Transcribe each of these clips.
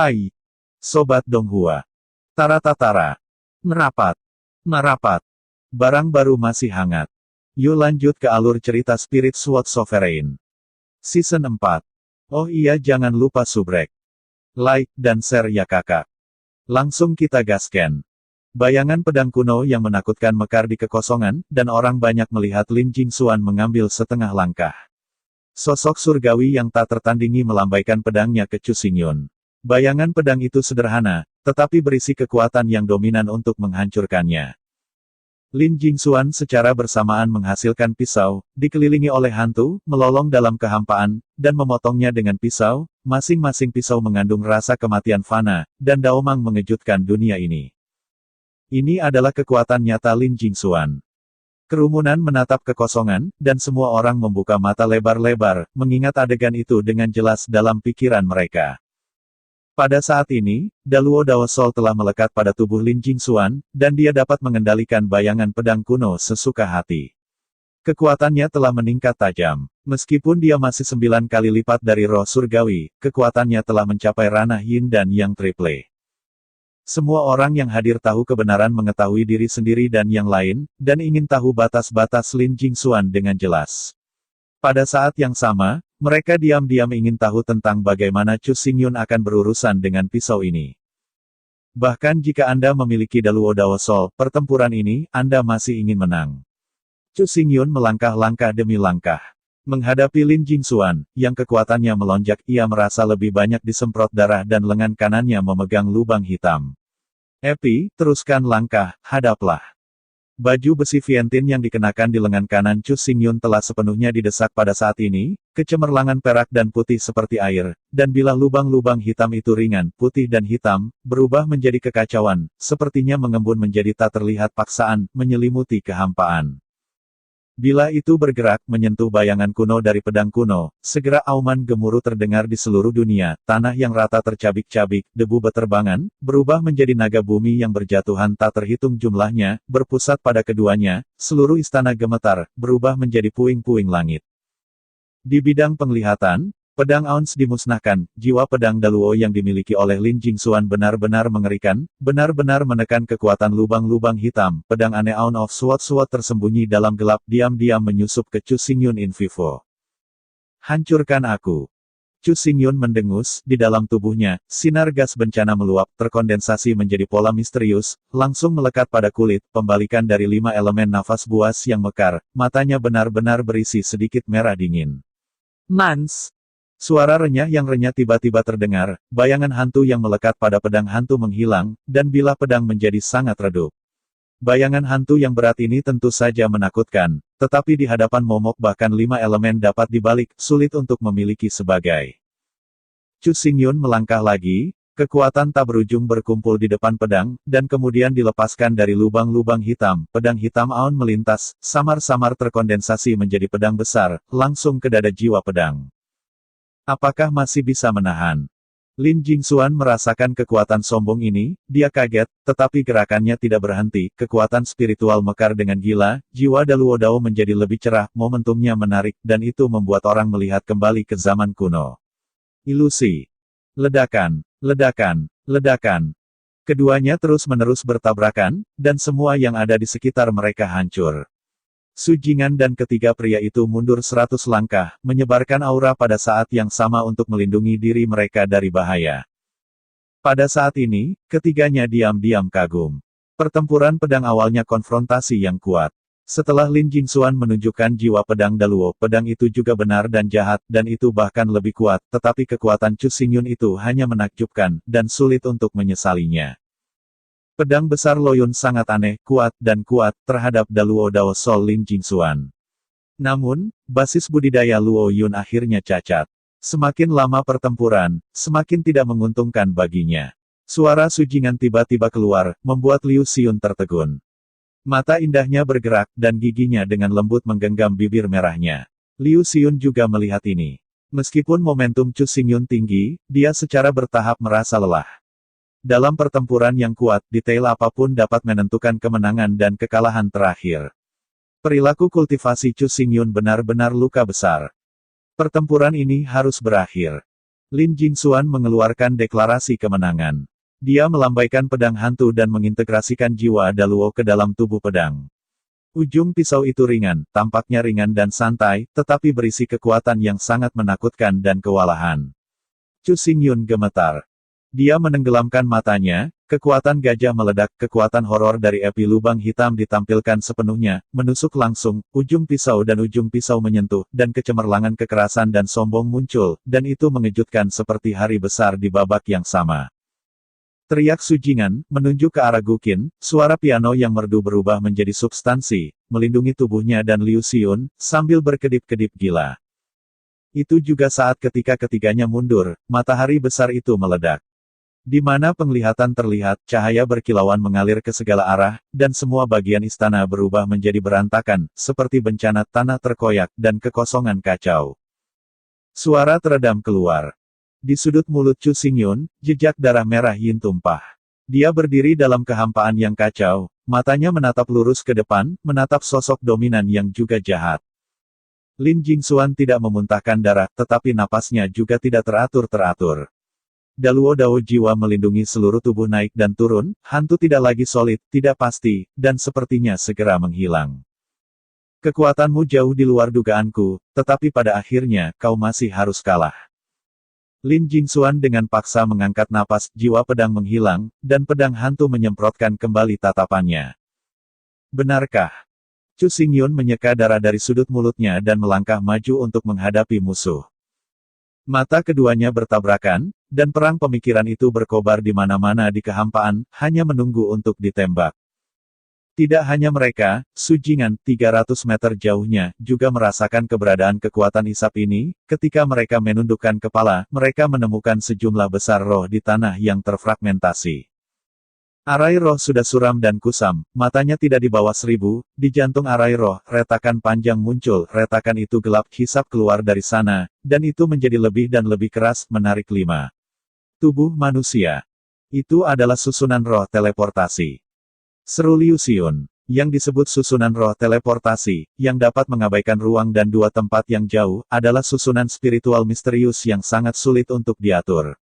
Hai, Sobat Donghua. Tara-tatara. Merapat. Merapat. Barang baru masih hangat. Yuk lanjut ke alur cerita Spirit Sword Sovereign. Season 4. Oh iya, jangan lupa subrek, like, dan share ya kakak. Langsung kita gasken. Bayangan pedang kuno yang menakutkan mekar di kekosongan, dan orang banyak melihat Lin Jingxuan mengambil setengah langkah. Sosok surgawi yang tak tertandingi melambaikan pedangnya ke Chu Xingyun. Bayangan pedang itu sederhana, tetapi berisi kekuatan yang dominan untuk menghancurkannya. Lin Jingxuan secara bersamaan menghasilkan pisau, dikelilingi oleh hantu, melolong dalam kehampaan, dan memotongnya dengan pisau. Masing-masing pisau mengandung rasa kematian fana, dan daomang mengejutkan dunia ini. Ini adalah kekuatan nyata Lin Jingxuan. Kerumunan menatap kekosongan, dan semua orang membuka mata lebar-lebar, mengingat adegan itu dengan jelas dalam pikiran mereka. Pada saat ini, Daluo Dao Sol telah melekat pada tubuh Lin Jingxuan, dan dia dapat mengendalikan bayangan pedang kuno sesuka hati. Kekuatannya telah meningkat tajam. Meskipun dia masih 9 kali lipat dari roh surgawi, kekuatannya telah mencapai ranah yin dan yang triple. Semua orang yang hadir tahu kebenaran mengetahui diri sendiri dan yang lain, dan ingin tahu batas-batas Lin Jingxuan dengan jelas. Pada saat yang sama, mereka diam-diam ingin tahu tentang bagaimana Chu Xingyun akan berurusan dengan pisau ini. Bahkan jika Anda memiliki Daluo Dao Sol, pertempuran ini, Anda masih ingin menang. Chu Xingyun melangkah langkah demi langkah. Menghadapi Lin Jingxuan, yang kekuatannya melonjak, ia merasa lebih banyak disemprot darah dan lengan kanannya memegang lubang hitam. Epi, teruskan langkah, hadaplah. Baju besi Vientin yang dikenakan di lengan kanan Chu Xingyun telah sepenuhnya didesak pada saat ini, kecemerlangan perak dan putih seperti air, dan bila lubang-lubang hitam itu ringan, putih dan hitam, berubah menjadi kekacauan, sepertinya mengembun menjadi tak terlihat paksaan, menyelimuti kehampaan. Bila itu bergerak menyentuh bayangan kuno dari pedang kuno, segera auman gemuruh terdengar di seluruh dunia, tanah yang rata tercabik-cabik, debu beterbangan, berubah menjadi naga bumi yang berjatuhan tak terhitung jumlahnya, berpusat pada keduanya, seluruh istana gemetar, berubah menjadi puing-puing langit. Di bidang penglihatan, pedang Aons dimusnahkan, jiwa pedang Daluo yang dimiliki oleh Lin Jingxuan benar-benar mengerikan, benar-benar menekan kekuatan lubang-lubang hitam, pedang aneh Aon of Sword tersembunyi dalam gelap diam-diam menyusup ke Chu Xingyun in vivo. Hancurkan aku. Chu Xingyun mendengus, di dalam tubuhnya, sinar gas bencana meluap, terkondensasi menjadi pola misterius, langsung melekat pada kulit, pembalikan dari 5 elemen nafas buas yang mekar, matanya benar-benar berisi sedikit merah dingin. Mans! Suara renyah yang renyah tiba-tiba terdengar, bayangan hantu yang melekat pada pedang hantu menghilang, dan bila pedang menjadi sangat redup. Bayangan hantu yang berat ini tentu saja menakutkan, tetapi di hadapan momok bahkan 5 elemen dapat dibalik, sulit untuk memiliki sebagai. Chu Xingyun melangkah lagi, kekuatan tak berujung berkumpul di depan pedang, dan kemudian dilepaskan dari lubang-lubang hitam, pedang hitam Aon melintas, samar-samar terkondensasi menjadi pedang besar, langsung ke dada jiwa pedang. Apakah masih bisa menahan? Lin Jingxuan merasakan kekuatan sombong ini, dia kaget, tetapi gerakannya tidak berhenti, kekuatan spiritual mekar dengan gila, jiwa Daluo Dao menjadi lebih cerah, momentumnya menarik, dan itu membuat orang melihat kembali ke zaman kuno. Ilusi. Ledakan, ledakan, ledakan. Keduanya terus-menerus bertabrakan, dan semua yang ada di sekitar mereka hancur. Su Jing'an dan ketiga pria itu mundur 100 langkah, menyebarkan aura pada saat yang sama untuk melindungi diri mereka dari bahaya. Pada saat ini, ketiganya diam-diam kagum. Pertempuran pedang awalnya konfrontasi yang kuat. Setelah Lin Jingxuan menunjukkan jiwa pedang Daluo, pedang itu juga benar dan jahat, dan itu bahkan lebih kuat, tetapi kekuatan Chu Xingyun itu hanya menakjubkan, dan sulit untuk menyesalinya. Pedang besar Loyun sangat aneh, kuat terhadap Daluo Dao Sol Lin Jingxuan. Namun, basis budidaya Luo Yun akhirnya cacat. Semakin lama pertempuran, semakin tidak menguntungkan baginya. Suara Su Jing'an tiba-tiba keluar, membuat Liu Xiun tertegun. Mata indahnya bergerak, dan giginya dengan lembut menggenggam bibir merahnya. Liu Xiun juga melihat ini. Meskipun momentum Chu Xingyun tinggi, dia secara bertahap merasa lelah. Dalam pertempuran yang kuat, detail apapun dapat menentukan kemenangan dan kekalahan terakhir. Perilaku kultivasi Chu Xingyun benar-benar luka besar. Pertempuran ini harus berakhir. Lin Jingxuan mengeluarkan deklarasi kemenangan. Dia melambaikan pedang hantu dan mengintegrasikan jiwa Daluo ke dalam tubuh pedang. Ujung pisau itu ringan, tampaknya ringan dan santai, tetapi berisi kekuatan yang sangat menakutkan dan kewalahan. Chu Xingyun gemetar. Dia menenggelamkan matanya, kekuatan gajah meledak, kekuatan horor dari api lubang hitam ditampilkan sepenuhnya, menusuk langsung, ujung pisau menyentuh, dan kecemerlangan kekerasan dan sombong muncul, dan itu mengejutkan seperti hari besar di babak yang sama. Teriak Sujingan, menunjuk ke arah Guqin, suara piano yang merdu berubah menjadi substansi, melindungi tubuhnya dan Liu Xiun, sambil berkedip-kedip gila. Itu juga saat ketika ketiganya mundur, matahari besar itu meledak. Di mana penglihatan terlihat, cahaya berkilauan mengalir ke segala arah, dan semua bagian istana berubah menjadi berantakan, seperti bencana tanah terkoyak, dan kekosongan kacau. Suara teredam keluar. Di sudut mulut Chu Xingyun, jejak darah merah Yin tumpah. Dia berdiri dalam kehampaan yang kacau, matanya menatap lurus ke depan, menatap sosok dominan yang juga jahat. Lin Jingxuan tidak memuntahkan darah, tetapi napasnya juga tidak teratur-teratur. Daluo Dao jiwa melindungi seluruh tubuh naik dan turun, hantu tidak lagi solid, tidak pasti, dan sepertinya segera menghilang. Kekuatanmu jauh di luar dugaanku, tetapi pada akhirnya, kau masih harus kalah. Lin Jingxuan dengan paksa mengangkat napas, jiwa pedang menghilang, dan pedang hantu menyemprotkan kembali tatapannya. Benarkah? Chu Xingyun menyeka darah dari sudut mulutnya dan melangkah maju untuk menghadapi musuh. Mata keduanya bertabrakan, dan perang pemikiran itu berkobar di mana-mana di kehampaan, hanya menunggu untuk ditembak. Tidak hanya mereka, Sujingan, 300 meter jauhnya, juga merasakan keberadaan kekuatan isap ini, ketika mereka menundukkan kepala, mereka menemukan sejumlah besar roh di tanah yang terfragmentasi. Arai roh sudah suram dan kusam, matanya tidak di bawah 1000, di jantung arai roh, retakan panjang muncul, retakan itu gelap hisap keluar dari sana, dan itu menjadi lebih dan lebih keras, menarik 5. Tubuh manusia. Itu adalah susunan roh teleportasi. Seru Liu Xiun, yang disebut susunan roh teleportasi, yang dapat mengabaikan ruang dan dua tempat yang jauh, adalah susunan spiritual misterius yang sangat sulit untuk diatur.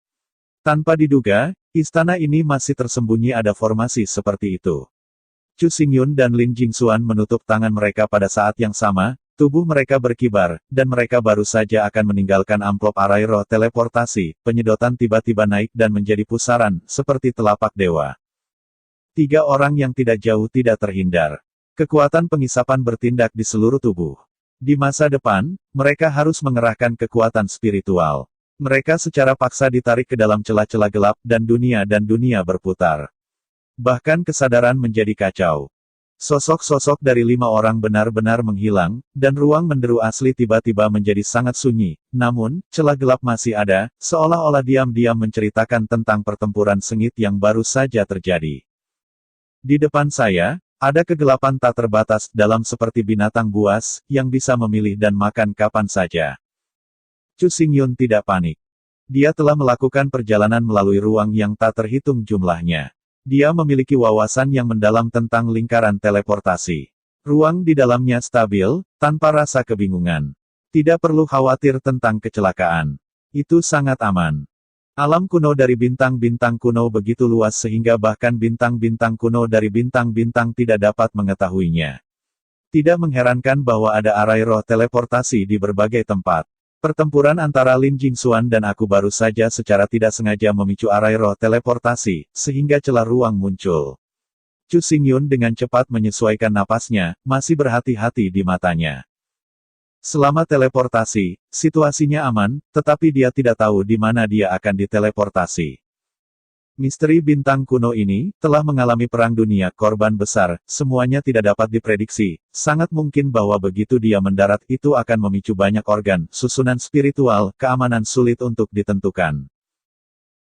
Tanpa diduga, istana ini masih tersembunyi ada formasi seperti itu. Chu Xingyun dan Lin Jingxuan menutup tangan mereka pada saat yang sama, tubuh mereka berkibar, dan mereka baru saja akan meninggalkan amplop arai roh teleportasi, penyedotan tiba-tiba naik dan menjadi pusaran, seperti telapak dewa. 3 orang yang tidak jauh tidak terhindar. Kekuatan pengisapan bertindak di seluruh tubuh. Di masa depan, mereka harus mengerahkan kekuatan spiritual. Mereka secara paksa ditarik ke dalam celah-celah gelap, dan dunia berputar. Bahkan kesadaran menjadi kacau. Sosok-sosok dari 5 orang benar-benar menghilang, dan ruang menderu asli tiba-tiba menjadi sangat sunyi. Namun, celah gelap masih ada, seolah-olah diam-diam menceritakan tentang pertempuran sengit yang baru saja terjadi. Di depan saya, ada kegelapan tak terbatas, dalam seperti binatang buas, yang bisa memilih dan makan kapan saja. Chu Xingyun tidak panik. Dia telah melakukan perjalanan melalui ruang yang tak terhitung jumlahnya. Dia memiliki wawasan yang mendalam tentang lingkaran teleportasi. Ruang di dalamnya stabil, tanpa rasa kebingungan. Tidak perlu khawatir tentang kecelakaan. Itu sangat aman. Alam kuno dari bintang-bintang kuno begitu luas sehingga bahkan bintang-bintang kuno dari bintang-bintang tidak dapat mengetahuinya. Tidak mengherankan bahwa ada arai roh teleportasi di berbagai tempat. Pertempuran antara Lin Jingxuan dan aku baru saja secara tidak sengaja memicu arai roh teleportasi, sehingga celah ruang muncul. Chu Xingyun dengan cepat menyesuaikan napasnya, masih berhati-hati di matanya. Selama teleportasi, situasinya aman, tetapi dia tidak tahu di mana dia akan diteleportasi. Misteri bintang kuno ini, telah mengalami perang dunia, korban besar, semuanya tidak dapat diprediksi, sangat mungkin bahwa begitu dia mendarat itu akan memicu banyak organ, susunan spiritual, keamanan sulit untuk ditentukan.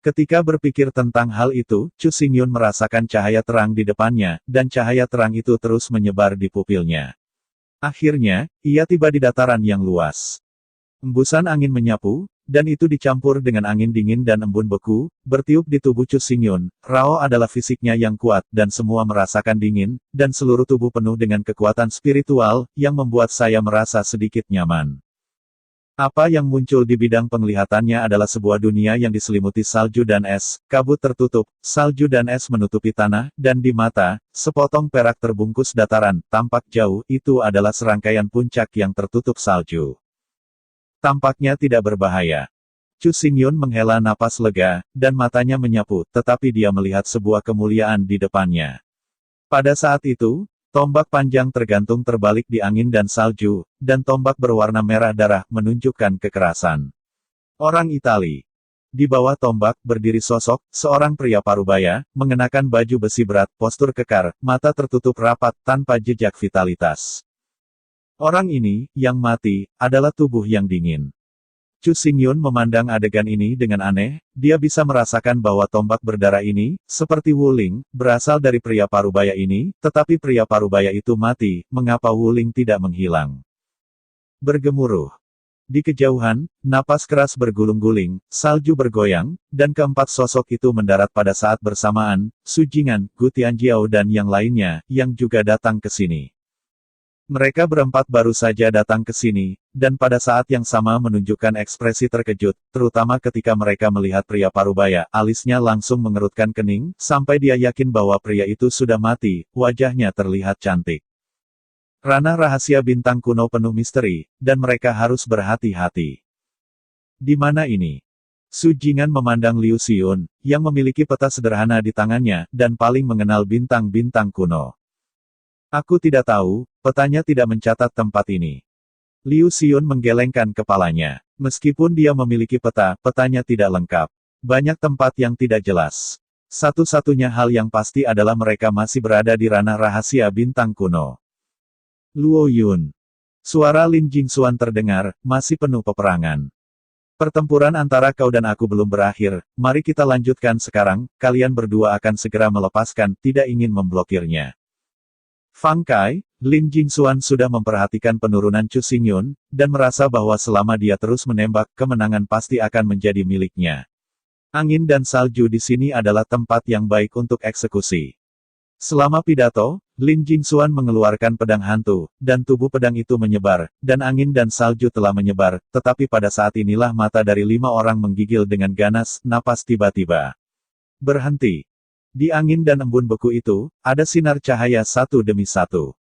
Ketika berpikir tentang hal itu, Chu Xingyun merasakan cahaya terang di depannya, dan cahaya terang itu terus menyebar di pupilnya. Akhirnya, ia tiba di dataran yang luas. Embusan angin menyapu, dan itu dicampur dengan angin dingin dan embun beku, bertiup di tubuh Chu Xingyun. Rao adalah fisiknya yang kuat, dan semua merasakan dingin, dan seluruh tubuh penuh dengan kekuatan spiritual, yang membuat saya merasa sedikit nyaman. Apa yang muncul di bidang penglihatannya adalah sebuah dunia yang diselimuti salju dan es, kabut tertutup, salju dan es menutupi tanah, dan di mata, sepotong perak terbungkus dataran, tampak jauh, itu adalah serangkaian puncak yang tertutup salju. Tampaknya tidak berbahaya. Chu Xingyun menghela napas lega, dan matanya menyapu, tetapi dia melihat sebuah kemuliaan di depannya. Pada saat itu, tombak panjang tergantung terbalik di angin dan salju, dan tombak berwarna merah darah menunjukkan kekerasan. Orang Itali. Di bawah tombak, berdiri sosok, seorang pria parubaya, mengenakan baju besi berat, postur kekar, mata tertutup rapat, tanpa jejak vitalitas. Orang ini, yang mati, adalah tubuh yang dingin. Chu Xingyun memandang adegan ini dengan aneh, dia bisa merasakan bahwa tombak berdarah ini, seperti Wuling, berasal dari pria parubaya ini, tetapi pria parubaya itu mati, mengapa Wuling tidak menghilang? Bergemuruh. Di kejauhan, napas keras bergulung-guling, salju bergoyang, dan keempat sosok itu mendarat pada saat bersamaan, Su Jing'an, Gu Tianjiao dan yang lainnya, yang juga datang ke sini. Mereka berempat baru saja datang ke sini, dan pada saat yang sama menunjukkan ekspresi terkejut, terutama ketika mereka melihat pria parubaya, alisnya langsung mengerutkan kening, sampai dia yakin bahwa pria itu sudah mati, wajahnya terlihat cantik. Ranah rahasia bintang kuno penuh misteri, dan mereka harus berhati-hati. Di mana ini? Su Jing'an memandang Liu Xiyun, yang memiliki peta sederhana di tangannya, dan paling mengenal bintang-bintang kuno. Aku tidak tahu, petanya tidak mencatat tempat ini. Liu Xiyun menggelengkan kepalanya. Meskipun dia memiliki peta, petanya tidak lengkap. Banyak tempat yang tidak jelas. Satu-satunya hal yang pasti adalah mereka masih berada di ranah rahasia bintang kuno. Luo Yun. Suara Lin Jingxuan terdengar, masih penuh peperangan. Pertempuran antara kau dan aku belum berakhir, mari kita lanjutkan sekarang, kalian berdua akan segera melepaskan, tidak ingin memblokirnya. Fang Kai, Lin Jingxuan sudah memperhatikan penurunan Chu Xingyun, dan merasa bahwa selama dia terus menembak, kemenangan pasti akan menjadi miliknya. Angin dan salju di sini adalah tempat yang baik untuk eksekusi. Selama pidato, Lin Jingxuan mengeluarkan pedang hantu, dan tubuh pedang itu menyebar, dan angin dan salju telah menyebar, tetapi pada saat inilah mata dari 5 orang menggigil dengan ganas, napas tiba-tiba berhenti. Di angin dan embun beku itu, ada sinar cahaya satu demi satu.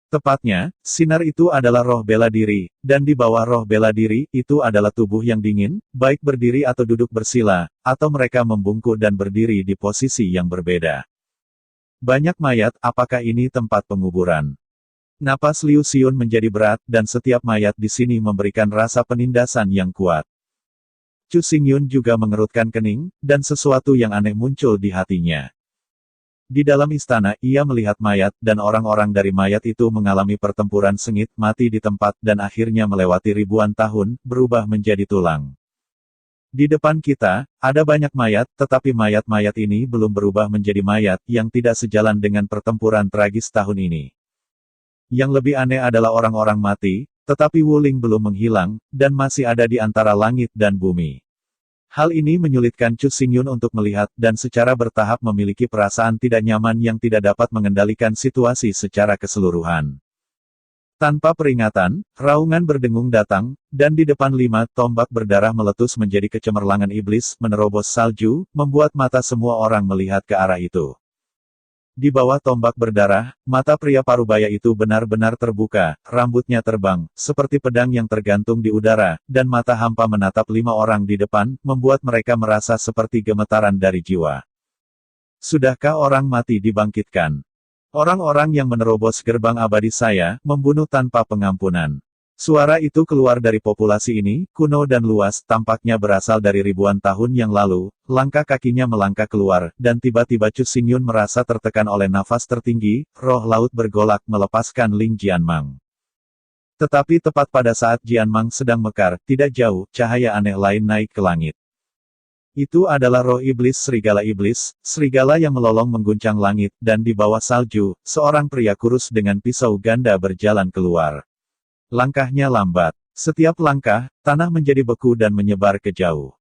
Tepatnya, sinar itu adalah roh bela diri, dan di bawah roh bela diri, itu adalah tubuh yang dingin, baik berdiri atau duduk bersila, atau mereka membungkuk dan berdiri di posisi yang berbeda. Banyak mayat, apakah ini tempat penguburan? Napas Liu Xiyun menjadi berat, dan setiap mayat di sini memberikan rasa penindasan yang kuat. Chu Xingyun juga mengerutkan kening, dan sesuatu yang aneh muncul di hatinya. Di dalam istana, ia melihat mayat, dan orang-orang dari mayat itu mengalami pertempuran sengit, mati di tempat, dan akhirnya melewati ribuan tahun, berubah menjadi tulang. Di depan kita, ada banyak mayat, tetapi mayat-mayat ini belum berubah menjadi mayat, yang tidak sejalan dengan pertempuran tragis tahun ini. Yang lebih aneh adalah orang-orang mati, tetapi Wuling belum menghilang, dan masih ada di antara langit dan bumi. Hal ini menyulitkan Chu Xingyun untuk melihat, dan secara bertahap memiliki perasaan tidak nyaman yang tidak dapat mengendalikan situasi secara keseluruhan. Tanpa peringatan, raungan berdengung datang, dan di depan 5 tombak berdarah meletus menjadi kecemerlangan iblis, menerobos salju, membuat mata semua orang melihat ke arah itu. Di bawah tombak berdarah, mata pria parubaya itu benar-benar terbuka, rambutnya terbang, seperti pedang yang tergantung di udara, dan mata hampa menatap 5 orang di depan, membuat mereka merasa seperti gemetaran dari jiwa. Sudahkah orang mati dibangkitkan? Orang-orang yang menerobos gerbang abadi saya, membunuh tanpa pengampunan. Suara itu keluar dari populasi ini, kuno dan luas, tampaknya berasal dari ribuan tahun yang lalu, langkah kakinya melangkah keluar, dan tiba-tiba Chu Xingyun merasa tertekan oleh nafas tertinggi, roh laut bergolak melepaskan Ling Jianmang. Tetapi tepat pada saat Jianmang sedang mekar, tidak jauh, cahaya aneh lain naik ke langit. Itu adalah roh iblis, serigala yang melolong mengguncang langit, dan di bawah salju, seorang pria kurus dengan pisau ganda berjalan keluar. Langkahnya lambat. Setiap langkah, tanah menjadi beku dan menyebar ke jauh.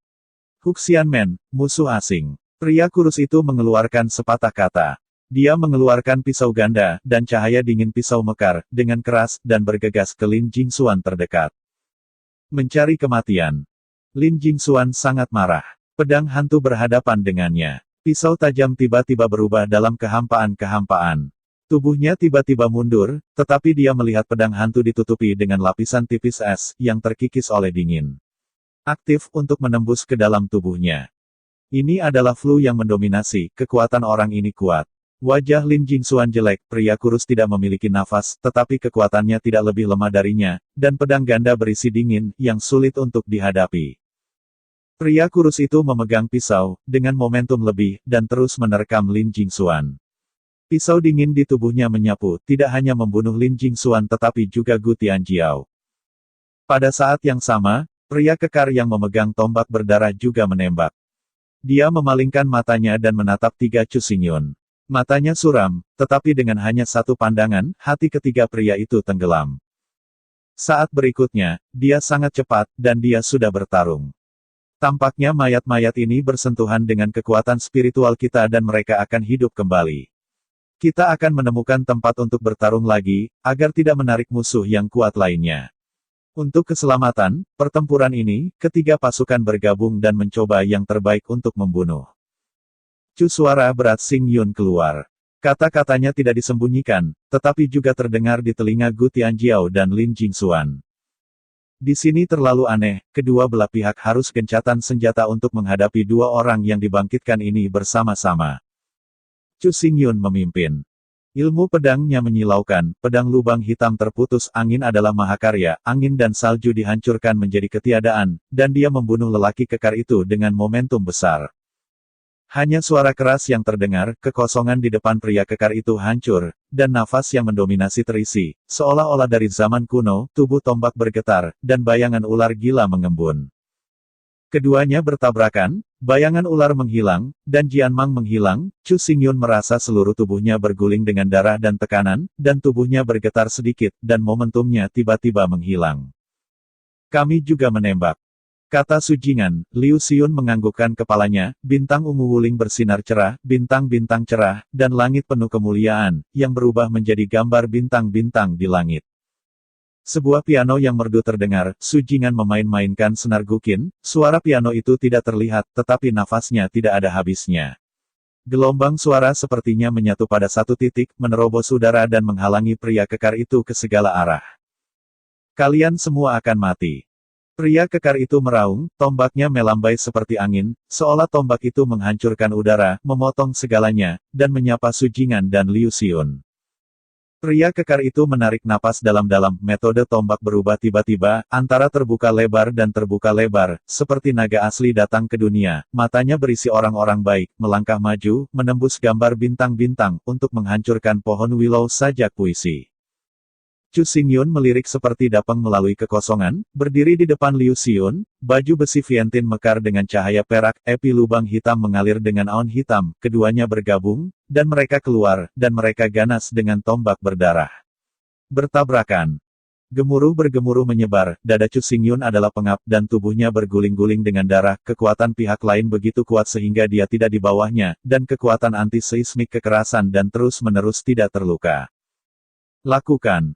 Huxianmen, musuh asing. Pria kurus itu mengeluarkan sepatah kata. Dia mengeluarkan pisau ganda, dan cahaya dingin pisau mekar, dengan keras, dan bergegas ke Lin Jingxuan terdekat. Mencari kematian. Lin Jingxuan sangat marah. Pedang hantu berhadapan dengannya. Pisau tajam tiba-tiba berubah dalam kehampaan-kehampaan. Tubuhnya tiba-tiba mundur, tetapi dia melihat pedang hantu ditutupi dengan lapisan tipis es, yang terkikis oleh dingin. Aktif untuk menembus ke dalam tubuhnya. Ini adalah flu yang mendominasi, kekuatan orang ini kuat. Wajah Lin Jingxuan jelek, pria kurus tidak memiliki nafas, tetapi kekuatannya tidak lebih lemah darinya, dan pedang ganda berisi dingin, yang sulit untuk dihadapi. Pria kurus itu memegang pisau, dengan momentum lebih, dan terus menerkam Lin Jingxuan. Pisau dingin di tubuhnya menyapu, tidak hanya membunuh Lin Jingxuan tetapi juga Gu Tianjiao. Pada saat yang sama, pria kekar yang memegang tombak berdarah juga menembak. Dia memalingkan matanya dan menatap tiga Chu Xingyun. Matanya suram, tetapi dengan hanya satu pandangan, hati ketiga pria itu tenggelam. Saat berikutnya, dia sangat cepat, dan dia sudah bertarung. Tampaknya mayat-mayat ini bersentuhan dengan kekuatan spiritual kita dan mereka akan hidup kembali. Kita akan menemukan tempat untuk bertarung lagi, agar tidak menarik musuh yang kuat lainnya. Untuk keselamatan, pertempuran ini, ketiga pasukan bergabung dan mencoba yang terbaik untuk membunuh. Suara berat Xing Yun keluar. Kata-katanya tidak disembunyikan, tetapi juga terdengar di telinga Gu Tianjiao dan Lin Jingxuan. Di sini terlalu aneh, kedua belah pihak harus gencatan senjata untuk menghadapi dua orang yang dibangkitkan ini bersama-sama. Chu Xingyun memimpin. Ilmu pedangnya menyilaukan, pedang lubang hitam terputus, angin adalah mahakarya, angin dan salju dihancurkan menjadi ketiadaan, dan dia membunuh lelaki kekar itu dengan momentum besar. Hanya suara keras yang terdengar, kekosongan di depan pria kekar itu hancur, dan nafas yang mendominasi terisi, seolah-olah dari zaman kuno, tubuh tombak bergetar, dan bayangan ular gila mengembun. Keduanya bertabrakan, bayangan ular menghilang, dan Jianmang menghilang, Chu Xingyun merasa seluruh tubuhnya berguling dengan darah dan tekanan, dan tubuhnya bergetar sedikit, dan momentumnya tiba-tiba menghilang. Kami juga menembak. Kata Sujingan, Liu Xiun menganggukkan kepalanya, bintang ungu wuling bersinar cerah, bintang-bintang cerah, dan langit penuh kemuliaan, yang berubah menjadi gambar bintang-bintang di langit. Sebuah piano yang merdu terdengar, Sujingan memain-mainkan senar guqin, suara piano itu tidak terlihat, tetapi nafasnya tidak ada habisnya. Gelombang suara sepertinya menyatu pada satu titik, menerobos udara dan menghalangi pria kekar itu ke segala arah. Kalian semua akan mati. Pria kekar itu meraung, tombaknya melambai seperti angin, seolah tombak itu menghancurkan udara, memotong segalanya, dan menyapa Sujingan dan Liu Xiun. Pria kekar itu menarik napas dalam-dalam, metode tombak berubah tiba-tiba, antara terbuka lebar dan terbuka lebar, seperti naga asli datang ke dunia, matanya berisi orang-orang baik, melangkah maju, menembus gambar bintang-bintang, untuk menghancurkan pohon willow sajak puisi. Chu Xingyun melirik seperti dapeng melalui kekosongan, berdiri di depan Liu Xiun, baju besi Vientin mekar dengan cahaya perak, epi lubang hitam mengalir dengan aun hitam, keduanya bergabung, dan mereka keluar, dan mereka ganas dengan tombak berdarah. Bertabrakan. Gemuruh bergemuruh menyebar, dada Chu Xingyun adalah pengap, dan tubuhnya berguling-guling dengan darah, kekuatan pihak lain begitu kuat sehingga dia tidak di bawahnya, dan kekuatan anti-seismik kekerasan dan terus-menerus tidak terluka. Lakukan.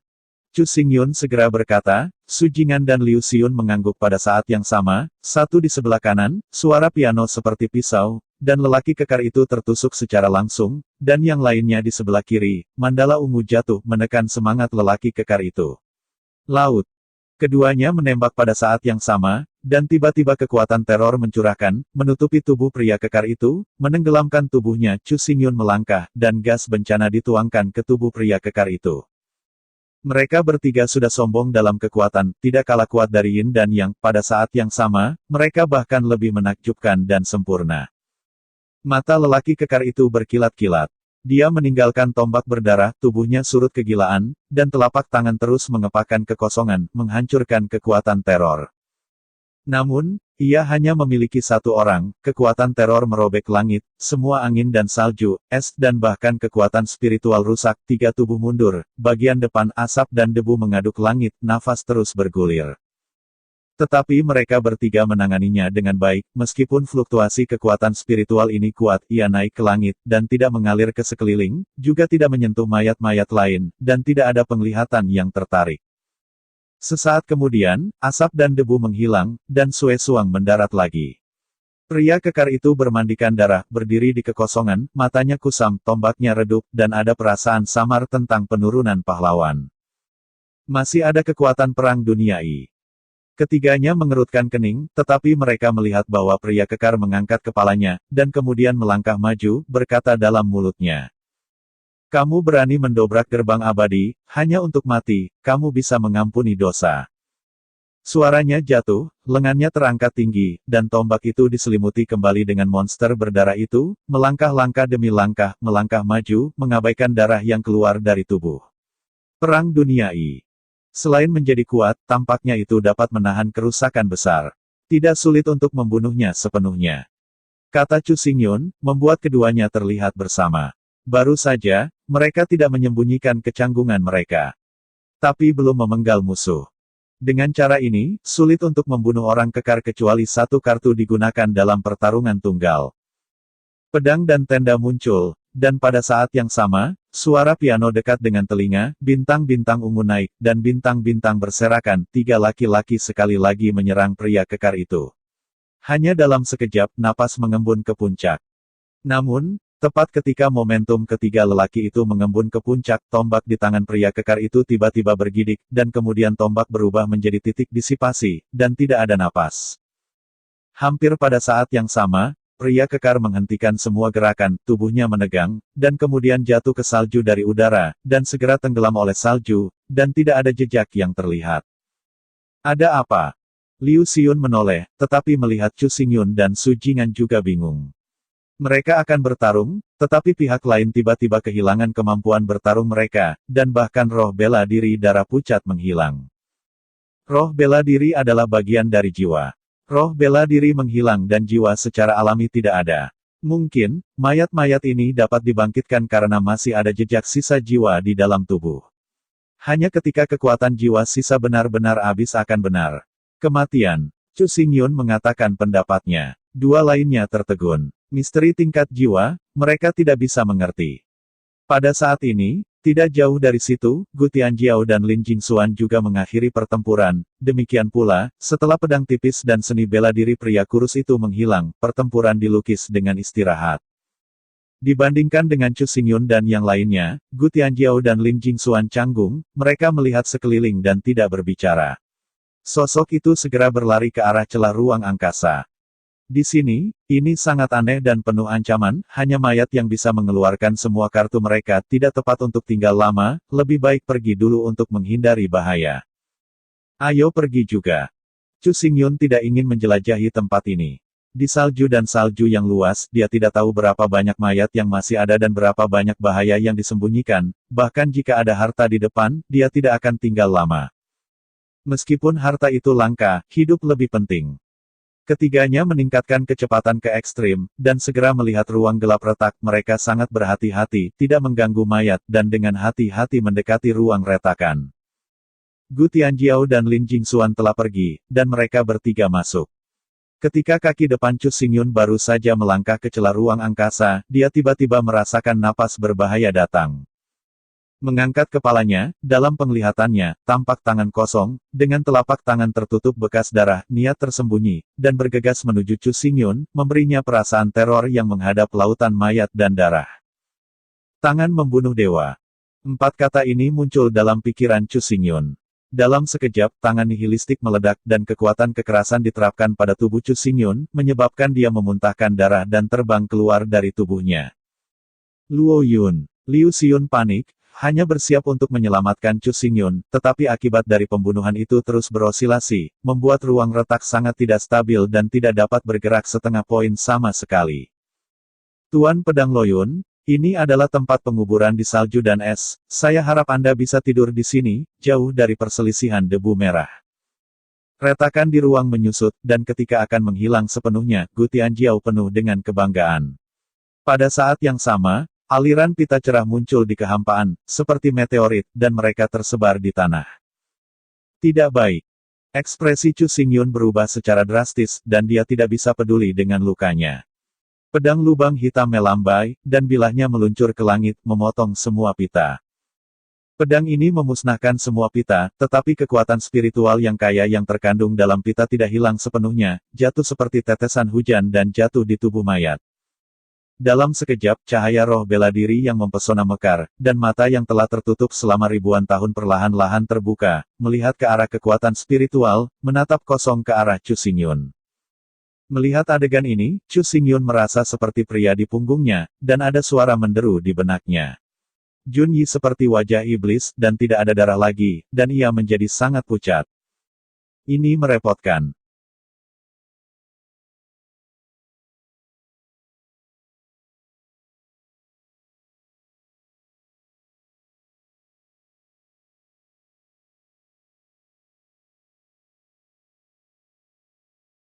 Chu Xingyun segera berkata, Sujingan dan Liu Xiun mengangguk pada saat yang sama, satu di sebelah kanan, suara piano seperti pisau, dan lelaki kekar itu tertusuk secara langsung, dan yang lainnya di sebelah kiri, mandala ungu jatuh menekan semangat lelaki kekar itu. Laut. Keduanya menembak pada saat yang sama, dan tiba-tiba kekuatan teror mencurahkan, menutupi tubuh pria kekar itu, menenggelamkan tubuhnya. Chu Xingyun melangkah, dan gas bencana dituangkan ke tubuh pria kekar itu. Mereka bertiga sudah sombong dalam kekuatan, tidak kalah kuat dari Yin dan Yang, pada saat yang sama, mereka bahkan lebih menakjubkan dan sempurna. Mata lelaki kekar itu berkilat-kilat. Dia meninggalkan tombak berdarah, tubuhnya surut kegilaan, dan telapak tangan terus mengepakkan kekosongan, menghancurkan kekuatan teror. Namun, ia hanya memiliki satu orang, kekuatan teror merobek langit, semua angin dan salju, es dan bahkan kekuatan spiritual rusak, tiga tubuh mundur, bagian depan asap dan debu mengaduk langit, nafas terus bergulir. Tetapi mereka bertiga menanganinya dengan baik, meskipun fluktuasi kekuatan spiritual ini kuat, ia naik ke langit, dan tidak mengalir ke sekeliling, juga tidak menyentuh mayat-mayat lain, dan tidak ada penglihatan yang tertarik. Sesaat kemudian, asap dan debu menghilang, dan Sue Suang mendarat lagi. Pria kekar itu bermandikan darah, berdiri di kekosongan, matanya kusam, tombaknya redup, dan ada perasaan samar tentang penurunan pahlawan. Masih ada kekuatan perang duniai. Ketiganya mengerutkan kening, tetapi mereka melihat bahwa pria kekar mengangkat kepalanya, dan kemudian melangkah maju, berkata dalam mulutnya. Kamu berani mendobrak gerbang abadi, hanya untuk mati, kamu bisa mengampuni dosa. Suaranya jatuh, lengannya terangkat tinggi, dan tombak itu diselimuti kembali dengan monster berdarah itu, melangkah-langkah demi langkah, melangkah maju, mengabaikan darah yang keluar dari tubuh. Perang duniai. Selain menjadi kuat, tampaknya itu dapat menahan kerusakan besar. Tidak sulit untuk membunuhnya sepenuhnya. Kata Chu Xingyun, membuat keduanya terlihat bersama. Baru saja, mereka tidak menyembunyikan kecanggungan mereka. Tapi belum memenggal musuh. Dengan cara ini, sulit untuk membunuh orang kekar kecuali satu kartu digunakan dalam pertarungan tunggal. Pedang dan tenda muncul, dan pada saat yang sama, suara piano dekat dengan telinga, bintang-bintang ungu naik, dan bintang-bintang berserakan, tiga laki-laki sekali lagi menyerang pria kekar itu. Hanya dalam sekejap, napas mengembun ke puncak. Namun, tepat ketika momentum ketiga lelaki itu mengembun ke puncak, tombak di tangan pria kekar itu tiba-tiba bergidik, dan kemudian tombak berubah menjadi titik disipasi, dan tidak ada napas. Hampir pada saat yang sama, pria kekar menghentikan semua gerakan, tubuhnya menegang, dan kemudian jatuh ke salju dari udara, dan segera tenggelam oleh salju, dan tidak ada jejak yang terlihat. Ada apa? Liu Xiun menoleh, tetapi melihat Chu Xingyun dan Su Jingan juga bingung. Mereka akan bertarung, tetapi pihak lain tiba-tiba kehilangan kemampuan bertarung mereka, dan bahkan roh bela diri darah pucat menghilang. Roh bela diri adalah bagian dari jiwa. Roh bela diri menghilang dan jiwa secara alami tidak ada. Mungkin, mayat-mayat ini dapat dibangkitkan karena masih ada jejak sisa jiwa di dalam tubuh. Hanya ketika kekuatan jiwa sisa benar-benar habis akan benar. Kematian. Chu Xingyun mengatakan pendapatnya. Dua lainnya tertegun. Misteri tingkat jiwa, mereka tidak bisa mengerti. Pada saat ini, tidak jauh dari situ, Gu Tianjiao dan Lin Jingxuan juga mengakhiri pertempuran, demikian pula, setelah pedang tipis dan seni bela diri pria kurus itu menghilang, pertempuran dilukis dengan istirahat. Dibandingkan dengan Chu Xingyun dan yang lainnya, Gu Tianjiao dan Lin Jingxuan canggung, mereka melihat sekeliling dan tidak berbicara. Sosok itu segera berlari ke arah celah ruang angkasa. Di sini, ini sangat aneh dan penuh ancaman, hanya mayat yang bisa mengeluarkan semua kartu mereka tidak tepat untuk tinggal lama, lebih baik pergi dulu untuk menghindari bahaya. Ayo pergi juga. Chu Xingyun tidak ingin menjelajahi tempat ini. Di salju dan salju yang luas, dia tidak tahu berapa banyak mayat yang masih ada dan berapa banyak bahaya yang disembunyikan, bahkan jika ada harta di depan, dia tidak akan tinggal lama. Meskipun harta itu langka, hidup lebih penting. Ketiganya meningkatkan kecepatan ke ekstrim, dan segera melihat ruang gelap retak, mereka sangat berhati-hati, tidak mengganggu mayat, dan dengan hati-hati mendekati ruang retakan. Gu Tianjiao dan Lin Jingxuan telah pergi, dan mereka bertiga masuk. Ketika kaki depan Chu Xingyun baru saja melangkah ke celah ruang angkasa, dia tiba-tiba merasakan napas berbahaya datang. Mengangkat kepalanya, dalam penglihatannya, tampak tangan kosong, dengan telapak tangan tertutup bekas darah, niat tersembunyi, dan bergegas menuju Chu Xingyun, memberinya perasaan teror yang menghadap lautan mayat dan darah. Tangan membunuh dewa. 4 kata ini muncul dalam pikiran Chu Xingyun. Dalam sekejap, tangan nihilistik meledak, dan kekuatan kekerasan diterapkan pada tubuh Chu Xingyun, menyebabkan dia memuntahkan darah dan terbang keluar dari tubuhnya. Luo Yun. Liu Xiun panik, hanya bersiap untuk menyelamatkan Chu Xingyun, tetapi akibat dari pembunuhan itu terus berosilasi, membuat ruang retak sangat tidak stabil dan tidak dapat bergerak setengah poin sama sekali. Tuan Pedang Loyun, ini adalah tempat penguburan di salju dan es, saya harap Anda bisa tidur di sini, jauh dari perselisihan debu merah. Retakan di ruang menyusut, dan ketika akan menghilang sepenuhnya, Gu Tianjiao penuh dengan kebanggaan. Pada saat yang sama, aliran pita cerah muncul di kehampaan, seperti meteorit, dan mereka tersebar di tanah. Tidak baik. Ekspresi Chu Xingyun berubah secara drastis, dan dia tidak bisa peduli dengan lukanya. Pedang lubang hitam melambai, dan bilahnya meluncur ke langit, memotong semua pita. Pedang ini memusnahkan semua pita, tetapi kekuatan spiritual yang kaya yang terkandung dalam pita tidak hilang sepenuhnya, jatuh seperti tetesan hujan dan jatuh di tubuh mayat. Dalam sekejap, cahaya roh bela diri yang mempesona mekar, dan mata yang telah tertutup selama ribuan tahun perlahan-lahan terbuka, melihat ke arah kekuatan spiritual, menatap kosong ke arah Chu Xingyun. Melihat adegan ini, Chu Xingyun merasa seperti pria di punggungnya, dan ada suara menderu di benaknya. Jun Yi seperti wajah iblis, dan tidak ada darah lagi, dan ia menjadi sangat pucat. Ini merepotkan.